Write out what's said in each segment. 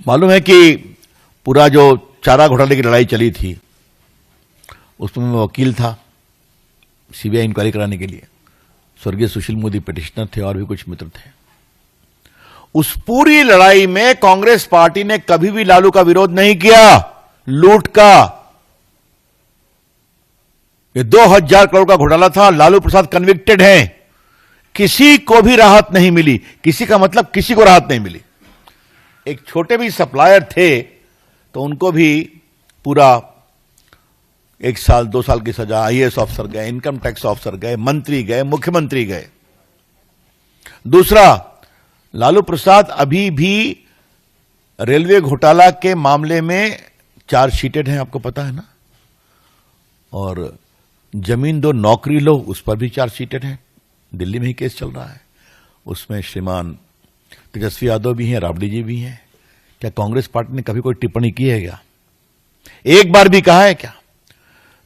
मालूम है कि पूरा जो चारा घोटाले की लड़ाई चली थी उसमें मैं वकील था सीबीआई इंक्वायरी कराने के लिए। स्वर्गीय सुशील मोदी पिटिशनर थे और भी कुछ मित्र थे। उस पूरी लड़ाई में कांग्रेस पार्टी ने कभी भी लालू का विरोध नहीं किया। लूट का ये 2000 करोड़ का घोटाला था। लालू प्रसाद कन्विक्टेड हैं। किसी को भी राहत नहीं मिली। किसी का मतलब किसी को राहत नहीं मिली। एक छोटे भी सप्लायर थे तो उनको भी पूरा 1 साल 2 साल की सजा। आईएएस ऑफिसर गए, इनकम टैक्स ऑफिसर गए, मंत्री गए, मुख्यमंत्री गए। दूसरा, लालू प्रसाद अभी भी रेलवे घोटाला के मामले में चार्जशीटेड हैं, आपको पता है ना। और जमीन दो नौकरी लो, उस पर भी चार्जशीटेड हैं। दिल्ली में ही केस चल रहा है। उसमें श्रीमान तेजस्वी यादव भी हैं, राबड़ी जी भी हैं। क्या कांग्रेस पार्टी ने कभी कोई टिप्पणी की है क्या? एक बार भी कहा है क्या?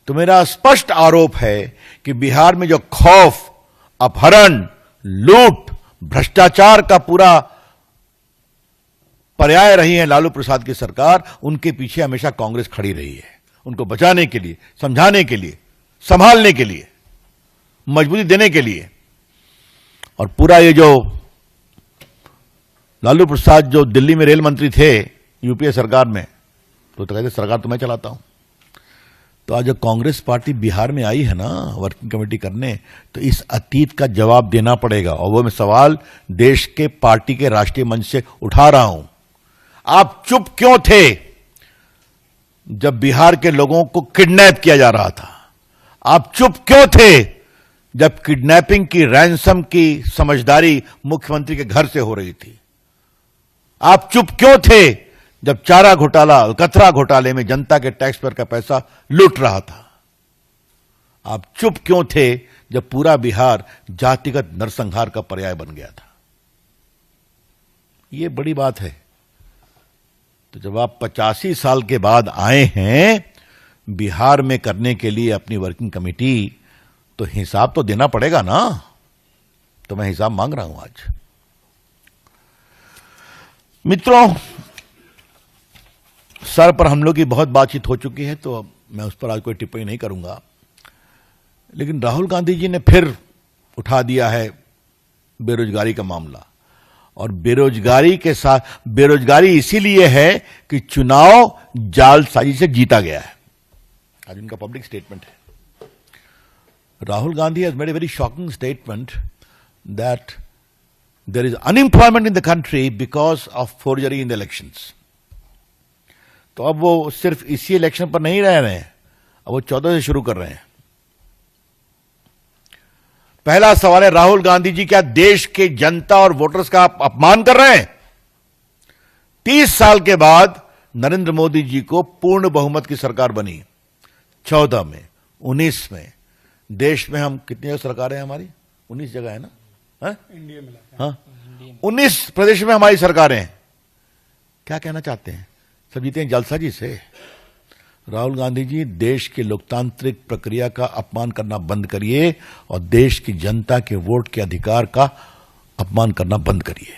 तो मेरा स्पष्ट आरोप है कि बिहार में जो खौफ, अपहरण, लूट, भ्रष्टाचार का पूरा पर्याय रही है लालू प्रसाद की सरकार, उनके पीछे हमेशा कांग्रेस खड़ी रही है। उनको बचाने के लिए, समझाने के लिए, संभालने के लिए, मजबूती देने के लिए। और पूरा ये जो लालू प्रसाद जो दिल्ली में रेल मंत्री थे यूपीए सरकार में, तो कहते सरकार तो मैं चलाता हूं। तो आज जब कांग्रेस पार्टी बिहार में आई है ना वर्किंग कमेटी करने, तो इस अतीत का जवाब देना पड़ेगा। और वो मैं सवाल देश के पार्टी के राष्ट्रीय मंच से उठा रहा हूं। आप चुप क्यों थे जब बिहार के लोगों को किडनैप किया जा रहा था? आप चुप क्यों थे जब किडनैपिंग की, रैंसम की समझदारी मुख्यमंत्री के घर से हो रही थी? आप चुप क्यों थे जब चारा घोटाला, कचरा घोटाले में जनता के टैक्स पेयर का पैसा लूट रहा था? आप चुप क्यों थे जब पूरा बिहार जातिगत नरसंहार का पर्याय बन गया था? यह बड़ी बात है। तो जब आप 85 साल के बाद आए हैं बिहार में करने के लिए अपनी वर्किंग कमेटी, तो हिसाब तो देना पड़ेगा ना। तो मैं हिसाब मांग रहा हूं आज। मित्रों, सर पर हम लोग की बहुत बातचीत हो चुकी है, तो मैं उस पर आज कोई टिप्पणी नहीं करूंगा। लेकिन राहुल गांधी जी ने फिर उठा दिया है बेरोजगारी का मामला। और बेरोजगारी के साथ, बेरोजगारी इसीलिए है कि चुनाव जालसाजी से जीता गया है। आज उनका पब्लिक स्टेटमेंट है। Rahul Gandhi has made a very shocking statement that there is unemployment in the country because of forgery in the elections. तो अब वो सिर्फ इसी इलेक्शन पर नहीं रह रहे हैं, अब वो 14 से शुरू कर रहे हैं। पहला सवाल है, राहुल गांधी जी क्या देश के जनता और वोटर्स का अपमान कर रहे हैं? 30 साल के बाद नरेंद्र मोदी जी को पूर्ण बहुमत की सरकार बनी। 14 में, 19 में। देश में हम कितनी जगह सरकारें हैं हमारी? 19 जगह है ना? इंडिया में। हाँ, 19 प्रदेश में हमारी सरकारें हैं। क्या कहना चाहते हैं? सब जीते हैं जालसाजी से। राहुल गांधी जी, देश की लोकतांत्रिक प्रक्रिया का अपमान करना बंद करिए और देश की जनता के वोट के अधिकार का अपमान करना बंद करिए।